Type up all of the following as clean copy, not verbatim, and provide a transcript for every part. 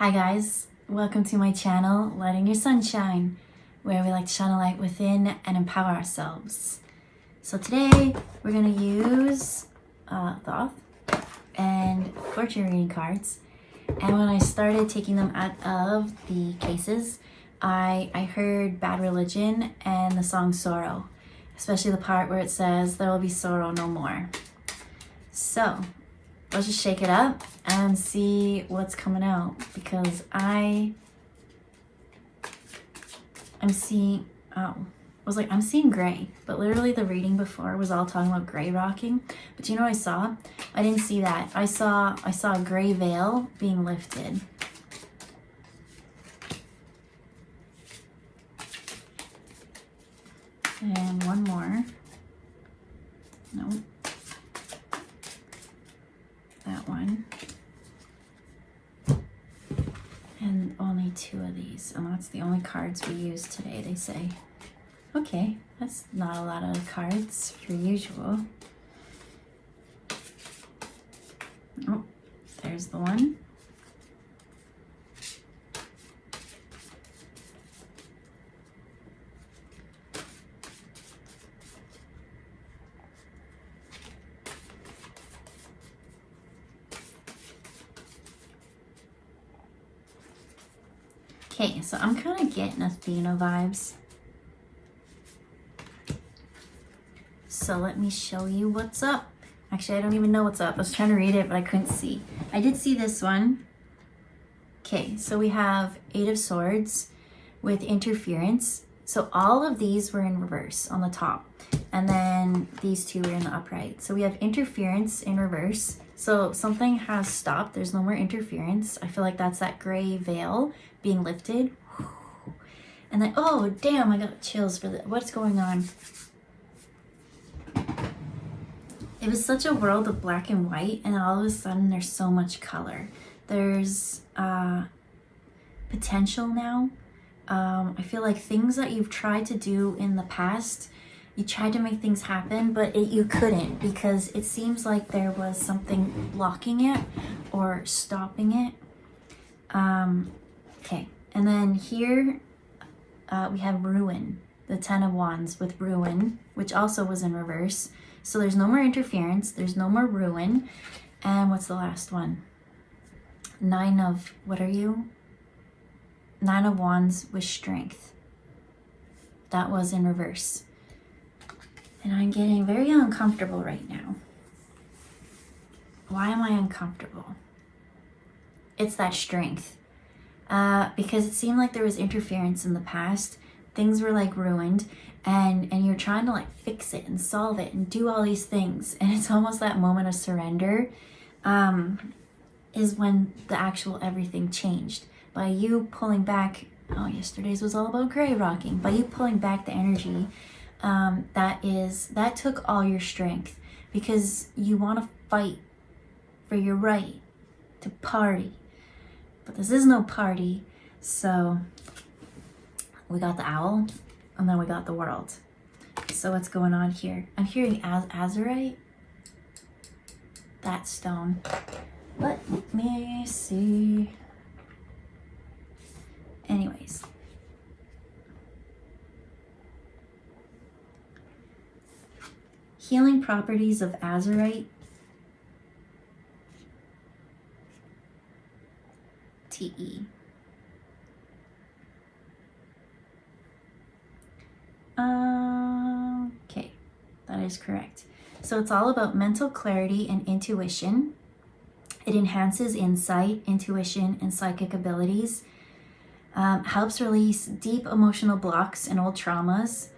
Hi guys, welcome to my channel, Letting Your Sun Shine, where we like to shine a light within and empower ourselves. So today we're going to use Thoth and fortune reading cards. And when I started taking them out of the cases, I heard Bad Religion and the song Sorrow, especially the part where it says, "There will be sorrow no more." So let's just shake it up and see what's coming out, because I'm seeing, I'm seeing gray, but literally the reading before was all talking about gray rocking. But you know what I saw? I didn't see that. I saw a gray veil being lifted. And one more. Nope. That one. And only two of these, and that's the only cards we use today, they say. Okay, that's not a lot of cards per usual. Oh, there's the one. Okay, so I'm kind of getting Athena vibes. So let me show you what's up. Actually, I don't even know what's up. I was trying to read it, but I couldn't see. I did see this one. Okay, so we have Eight of Swords with interference. So all of these were in reverse on the top. And then these two were in the upright. So we have interference in reverse. So something has stopped. There's no more interference. I feel like that's that gray veil being lifted. And then, oh, damn, I got chills for that. What's going on? It was such a world of black and white, and all of a sudden there's so much color. There's potential now. I feel like things that you've tried to do in the past, you tried to make things happen, but you couldn't, because it seems like there was something blocking it or stopping it. Okay, and then here we have Ruin, the 10 of Wands with Ruin, which also was in reverse. So there's no more interference, there's no more ruin. And what's the last one? Nine of, what are you? Nine of Wands with Strength. That was in reverse. And I'm getting very uncomfortable right now. Why am I uncomfortable? It's that strength. Because it seemed like there was interference in the past. Things were like ruined. And you're trying to like fix it and solve it and do all these things. And it's almost that moment of surrender is when the actual everything changed. By you pulling back, yesterday's was all about gray rocking. By you pulling back the energy, that took all your strength, because you want to fight for your right to party. But this is no party. So we got the owl, and then we got the world. So what's going on here? I'm hearing azurite. That stone. Let me see. Anyways. Healing properties of azurite. TE. Okay, that is correct. So it's all about mental clarity and intuition. It enhances insight, intuition, and psychic abilities. Helps release deep emotional blocks and old traumas.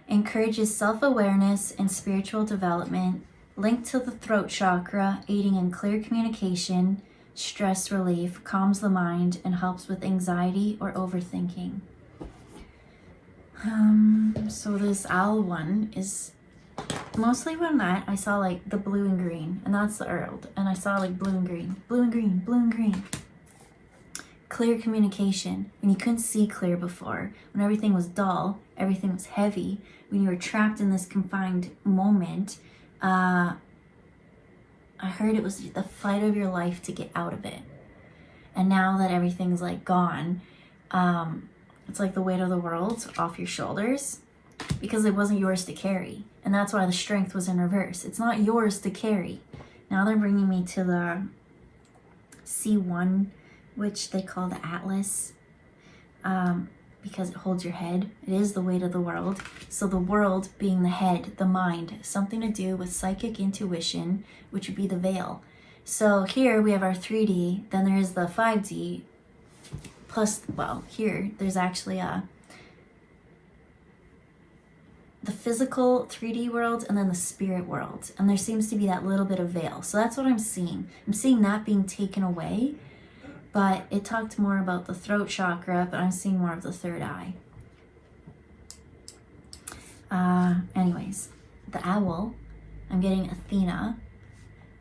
Encourages self-awareness and spiritual development. Linked to the throat chakra, aiding in clear communication, stress relief, calms the mind, and helps with anxiety or overthinking. So this owl one is mostly when I saw like the blue and green, and that's the Earled, and I saw like blue and green, blue and green, blue and green. Clear communication, when you couldn't see clear before, when everything was dull, everything was heavy, when you were trapped in this confined moment, I heard it was the fight of your life to get out of it. And now that everything's like gone, it's like the weight of the world off your shoulders because it wasn't yours to carry. And that's why the strength was in reverse. It's not yours to carry. Now they're bringing me to the C1, which they call the Atlas, because it holds your head. It is the weight of the world. So the world being the head, the mind, something to do with psychic intuition, which would be the veil. So here we have our 3D, then there is the 5D, plus, well, here there's actually the physical 3D world and then the spirit world. And there seems to be that little bit of veil. So that's what I'm seeing. I'm seeing that being taken away, but it talked more about the throat chakra, but I'm seeing more of the third eye. Anyways, the owl, I'm getting Athena,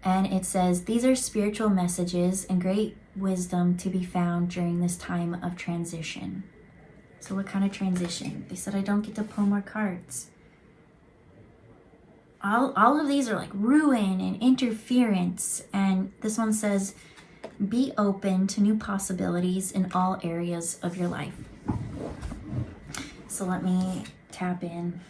and it says, these are spiritual messages and great wisdom to be found during this time of transition. So what kind of transition? They said I don't get to pull more cards. All of these are like ruin and interference. And this one says, be open to new possibilities in all areas of your life. So let me tap in.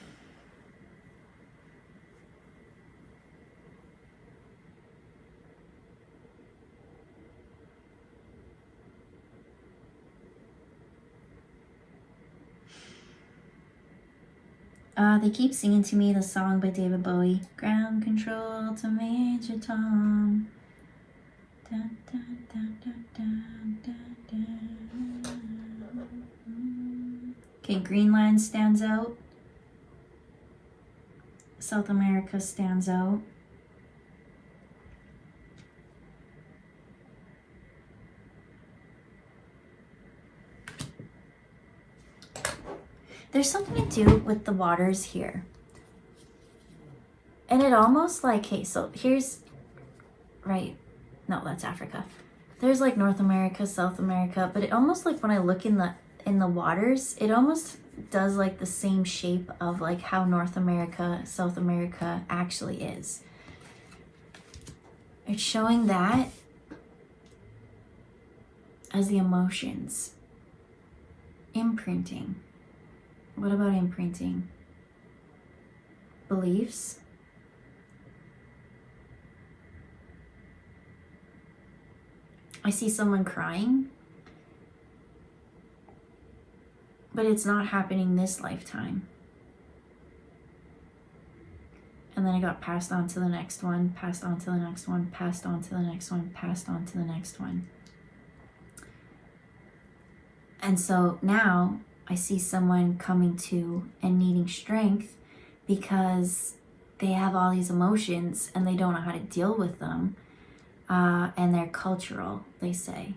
They keep singing to me the song by David Bowie, Ground Control to Major Tom. Dun, dun, dun, dun, dun, dun, dun. Okay, Greenland stands out. South America stands out. There's something to do with the waters here. And it almost like, hey, so here's, right, no, that's Africa. There's like North America, South America, but it almost like when I look in the waters, it almost does like the same shape of like how North America, South America actually is. It's showing that as the emotions. Imprinting. What about imprinting? Beliefs. I see someone crying, but it's not happening this lifetime. And then it got passed on to the next one, passed on to the next one, passed on to the next one, passed on to the next one. And so now I see someone coming to and needing strength because they have all these emotions and they don't know how to deal with them. And they're cultural, they say.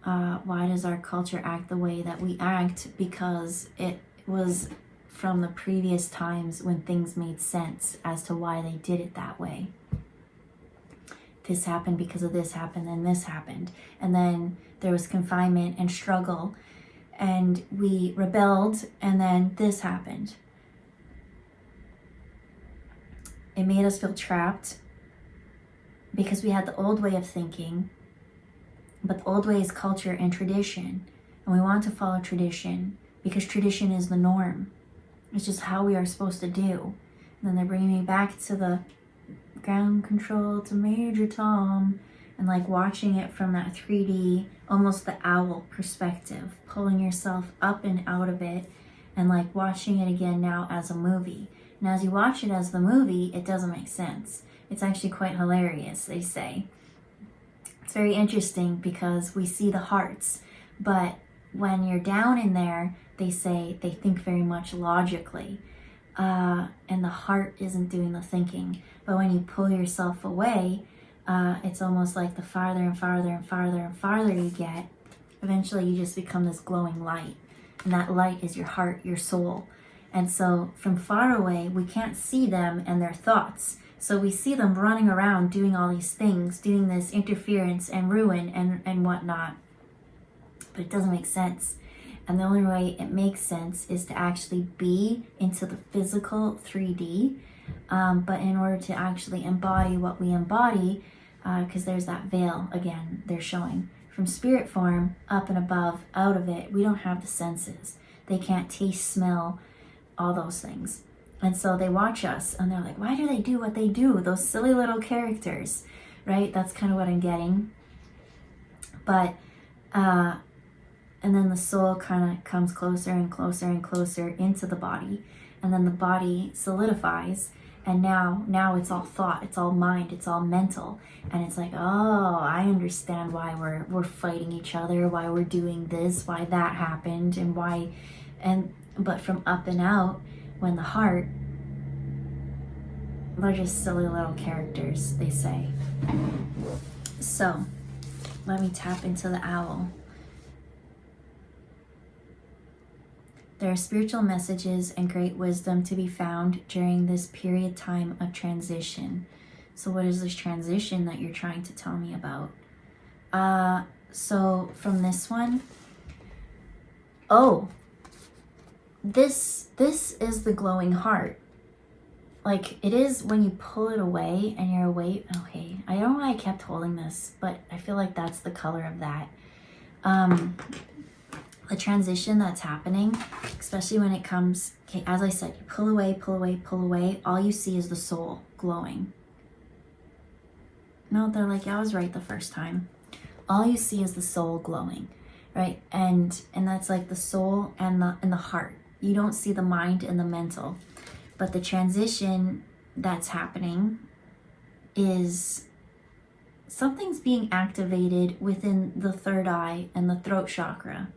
Why does our culture act the way that we act? Because it was from the previous times when things made sense as to why they did it that way. This happened because of this happened, and this happened. And then there was confinement and struggle. And we rebelled, and then this happened. It made us feel trapped because we had the old way of thinking, but the old way is culture and tradition, and we want to follow tradition because tradition is the norm. It's just how we are supposed to do. And then they're bringing me back to the ground control to Major Tom, and like watching it from that 3D, almost the owl perspective, pulling yourself up and out of it, and like watching it again now as a movie. And as you watch it as the movie, it doesn't make sense. It's actually quite hilarious, they say. It's very interesting because we see the hearts, but when you're down in there, they say they think very much logically, and the heart isn't doing the thinking. But when you pull yourself away, it's almost like the farther and farther and farther and farther you get, eventually you just become this glowing light. And that light is your heart, your soul. And so from far away, we can't see them and their thoughts. So we see them running around doing all these things, doing this interference and ruin and whatnot. But it doesn't make sense. And the only way it makes sense is to actually be into the physical 3D. But in order to actually embody what we embody, because there's that veil again they're showing from spirit form up and above, out of it, we don't have the senses. They can't taste, smell, all those things. And so they watch us and they're like, why do they do what they do? Those silly little characters, right? That's kind of what I'm getting. But, and then the soul kind of comes closer and closer and closer into the body. And then the body solidifies. And now it's all thought, it's all mind, it's all mental. And it's like, oh, I understand why we're fighting each other, why we're doing this, why that happened, and why, but from up and out, when the heart, they're just silly little characters, they say. So, let me tap into the owl. There are spiritual messages and great wisdom to be found during this period time of transition. So what is this transition that you're trying to tell me about? So from this one, this is the glowing heart. Like it is when you pull it away and you're away. Okay, I don't know why I kept holding this, but I feel like that's the color of that. The transition that's happening, especially when it comes, okay, as I said, you pull away, pull away, pull away, all you see is the soul glowing. No, they're like, yeah, I was right the first time. All you see is the soul glowing, right? And that's like the soul and the heart. You don't see the mind and the mental. But the transition that's happening is something's being activated within the third eye and the throat chakra.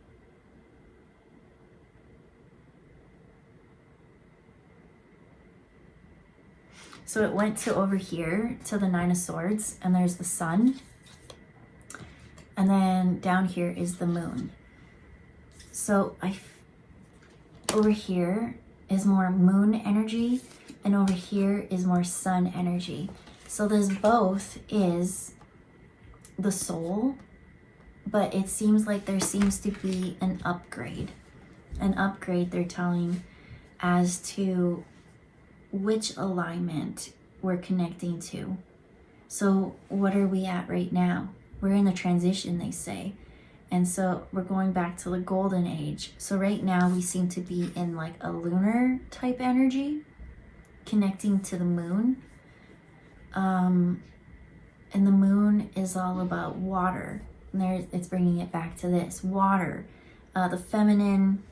So it went to over here to the Nine of Swords, and there's the sun. And then down here is the moon. So over here is more moon energy, and over here is more sun energy. So this both is the soul, but it seems like there seems to be an upgrade. An upgrade, they're telling, as to which alignment we're connecting to. So what are we at right now? We're in the transition, they say. And so we're going back to the golden age. So right now we seem to be in like a lunar type energy, connecting to the moon. And the moon is all about water. And it's bringing it back to this, water, the feminine.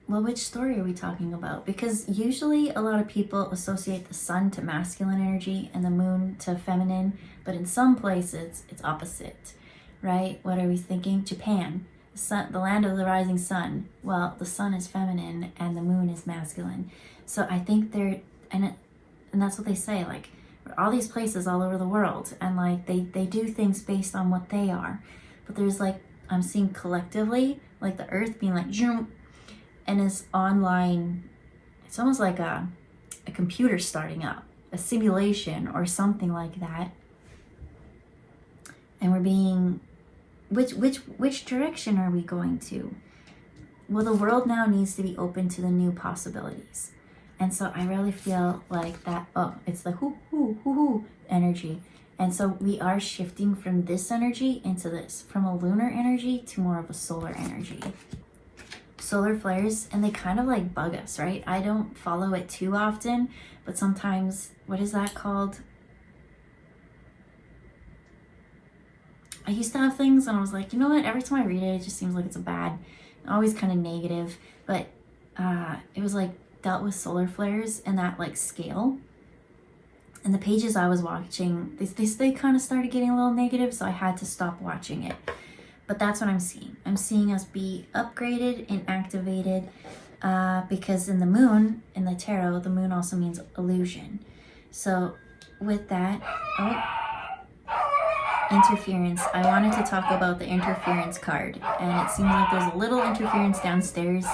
Well, which story are we talking about? Because usually a lot of people associate the sun to masculine energy and the moon to feminine, but in some places it's opposite, right? What are we thinking? Japan, the land of the rising sun. Well, the sun is feminine and the moon is masculine. So I think and that's what they say, like all these places all over the world, and like they do things based on what they are. But there's like, I'm seeing collectively, like the earth being like, zoom, and is online. It's almost like a computer starting up, a simulation or something like that. And we're being, which direction are we going to? Well, the world now needs to be open to the new possibilities. And so I really feel like that, it's the hoo, hoo, hoo, hoo energy. And so we are shifting from this energy into this, from a lunar energy to more of a solar energy. Solar flares, and they kind of like bug us, right? I don't follow it too often, but sometimes, what is that called? I used to have things and I was like, you know what? Every time I read it, it just seems like it's always kind of negative. But it was like dealt with solar flares and that like scale. And the pages I was watching, they kind of started getting a little negative, so I had to stop watching it. But that's what I'm seeing. I'm seeing us be upgraded and activated because in the moon, in the tarot, the moon also means illusion. So with that, interference. I wanted to talk about the interference card, and it seems like there's a little interference downstairs.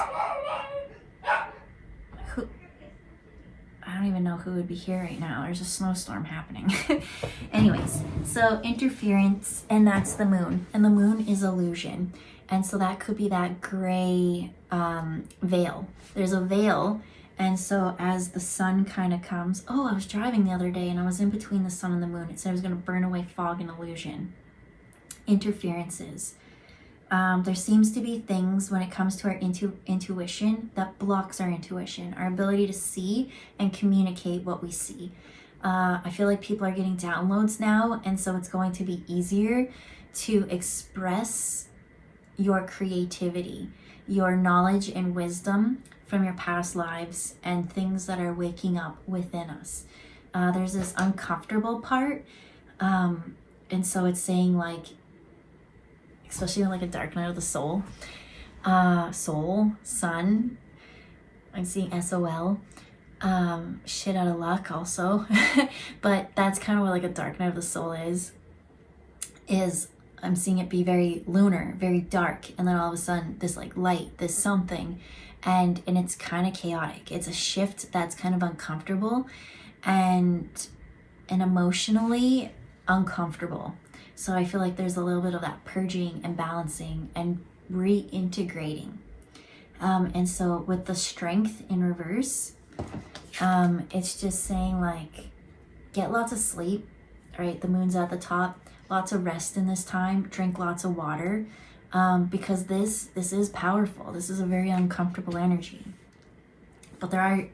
I don't even know who would be here right now. There's a snowstorm happening. Anyways, so interference, and that's the moon. And the moon is illusion. And so that could be that gray veil. There's a veil. And so as the sun kind of comes, I was driving the other day and I was in between the sun and the moon. It said it was going to burn away fog and illusion. interferences. There seems to be things when it comes to our intuition that blocks our intuition, our ability to see and communicate what we see. I feel like people are getting downloads now, and so it's going to be easier to express your creativity, your knowledge and wisdom from your past lives and things that are waking up within us. There's this uncomfortable part, and so it's saying, like, especially like a dark night of the soul, sun, I'm seeing SOL, shit out of luck also. But that's kind of what like a dark night of the soul is I'm seeing it be very lunar, very dark, and then all of a sudden this like light, this something, and it's kind of chaotic. It's a shift that's kind of uncomfortable and emotionally uncomfortable. So I feel like there's a little bit of that purging and balancing and reintegrating. And so with the strength in reverse, it's just saying like, get lots of sleep, right? The moon's at the top, lots of rest in this time, drink lots of water, because this is powerful. This is a very uncomfortable energy. But there are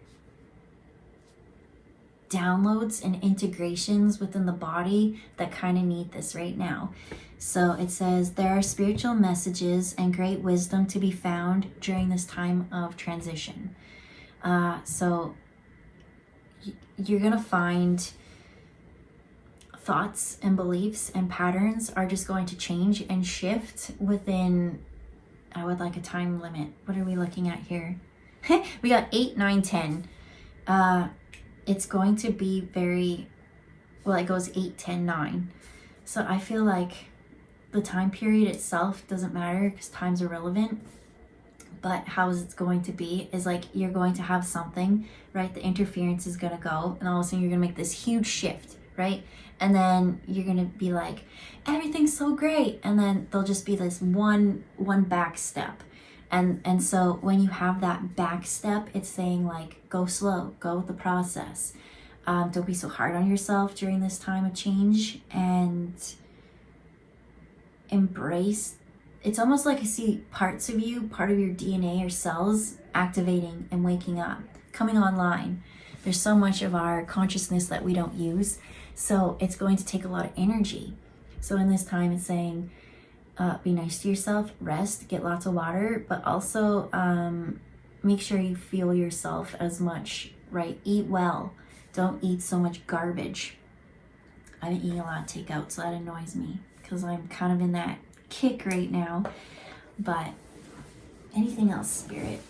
downloads and integrations within the body that kind of need this right now. So it says there are spiritual messages and great wisdom to be found during this time of transition. So you're gonna find thoughts and beliefs and patterns are just going to change and shift within, I would like a time limit. What are we looking at here? We got 8, 9, 10. It's going to be very, well, it goes 8, 10, 9. So I feel like the time period itself doesn't matter because time's irrelevant. But how is it going to be is like you're going to have something, right? The interference is going to go, and all of a sudden you're going to make this huge shift, right? And then you're going to be like, everything's so great. And then there'll just be this one back step. And so when you have that back step, it's saying like, go slow, go with the process. Don't be so hard on yourself during this time of change, and embrace. It's almost like I see parts of you, part of your DNA or cells activating and waking up, coming online. There's so much of our consciousness that we don't use. So it's going to take a lot of energy. So in this time, it's saying, be nice to yourself, rest, get lots of water, but also make sure you fuel yourself as much, right? Eat well. Don't eat so much garbage. I've been eating a lot of takeout, so that annoys me because I'm kind of in that kick right now. But anything else, Spirit?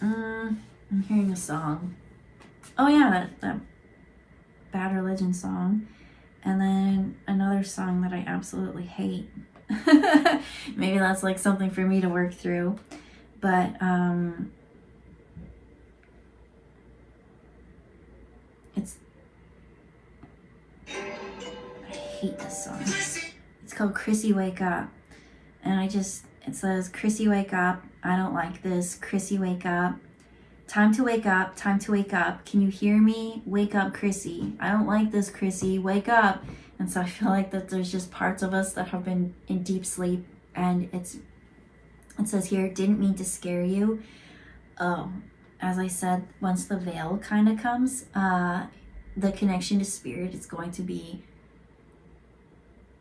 I'm hearing a song. Oh yeah, that Bad Religion song. And then another song that I absolutely hate. Maybe that's like something for me to work through. But I hate this song. It's called Chrissy Wake Up. And it says, Chrissy wake up. I don't like this. Chrissy wake up. Time to wake up. Time to wake up. Can you hear me? Wake up, Chrissy. I don't like this, Chrissy. Wake up. And so I feel like that there's just parts of us that have been in deep sleep. And it says here, didn't mean to scare you. As I said, once the veil kind of comes, the connection to spirit is going to be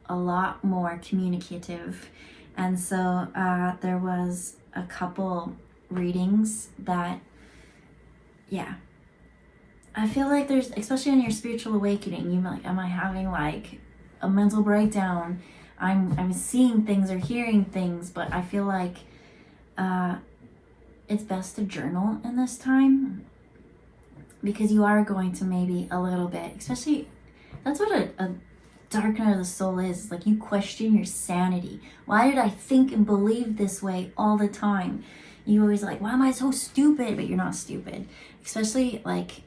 a lot more communicative. And so there was a couple readings that, yeah, I feel like there's, especially in your spiritual awakening, you're like, am I having like a mental breakdown? I'm seeing things or hearing things, but I feel like it's best to journal in this time, because you are going to maybe a little bit, especially, that's what a dark night of the soul is. Like, you question your sanity. Why did I think and believe this way all the time? You always like, why am I so stupid? But you're not stupid. Especially like,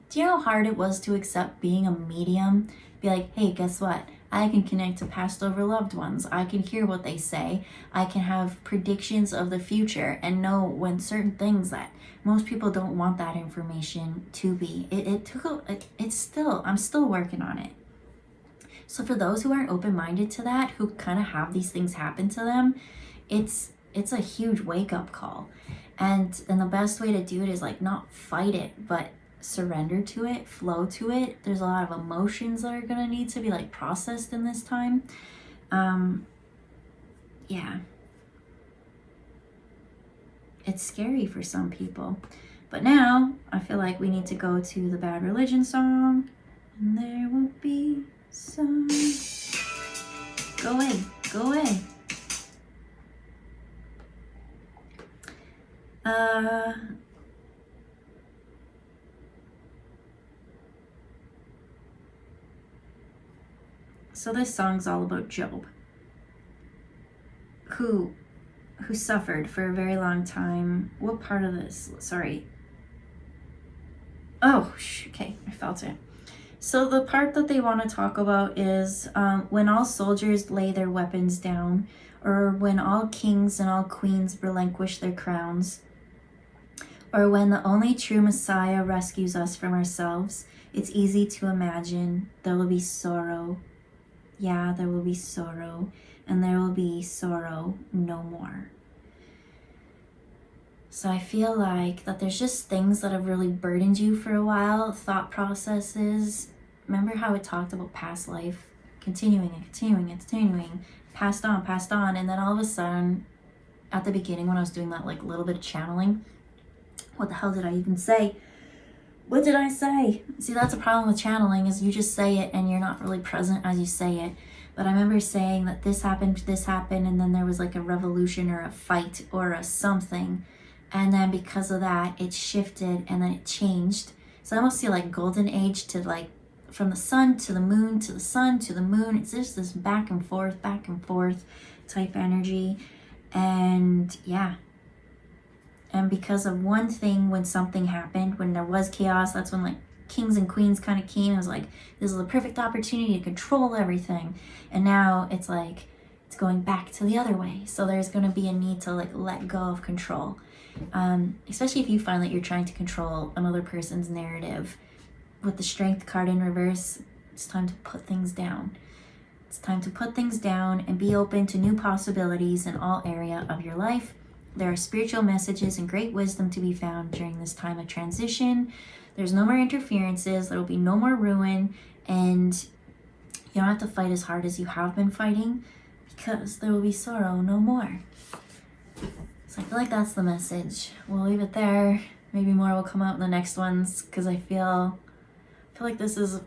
do you know how hard it was to accept being a medium? Be like, hey, guess what? I can connect to past over loved ones. I can hear what they say. I can have predictions of the future and know when certain things that most people don't want that information to be. I'm still working on it. So for those who aren't open-minded to that, who kind of have these things happen to them, it's a huge wake-up call. And the best way to do it is like not fight it, but surrender to it, flow to it. There's a lot of emotions that are gonna need to be like processed in this time. Yeah. It's scary for some people. But now I feel like we need to go to the Bad Religion song. And there will be some. Go away, go away. So this song's all about Job, who suffered for a very long time. What part of this? Sorry. Oh, okay, I felt it. So the part that they want to talk about is when all soldiers lay their weapons down, or when all kings and all queens relinquish their crowns, or when the only true Messiah rescues us from ourselves. It's easy to imagine there will be sorrow. Yeah, there will be sorrow, and there will be sorrow no more. So I feel like that there's just things that have really burdened you for a while, thought processes. Remember how it talked about past life, continuing and continuing and continuing, passed on, and then all of a sudden, at the beginning when I was doing that like little bit of channeling, what the hell did I even say? What did I say? See, that's a problem with channeling, is you just say it and you're not really present as you say it. But I remember saying that this happened, and then there was like a revolution or a fight or a something. And then because of that, it shifted and then it changed. So I almost see like golden age to like from the sun to the moon to the sun to the moon. It's just this back and forth type energy. And yeah. And because of one thing, when something happened, when there was chaos, that's when like kings and queens kind of came. It was like, this is a perfect opportunity to control everything. And now it's like, it's going back to the other way. So there's going to be a need to like let go of control. Especially if you find that you're trying to control another person's narrative. With the Strength card in reverse, it's time to put things down. It's time to put things down and be open to new possibilities in all area of your life. There are spiritual messages and great wisdom to be found during this time of transition. There's no more interferences. There will be no more ruin. And you don't have to fight as hard as you have been fighting, because there will be sorrow no more. So I feel like that's the message. We'll leave it there. Maybe more will come out in the next ones, because I feel like this is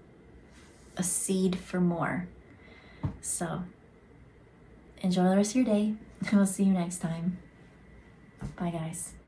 a seed for more. So enjoy the rest of your day. We'll see you next time. Bye, guys.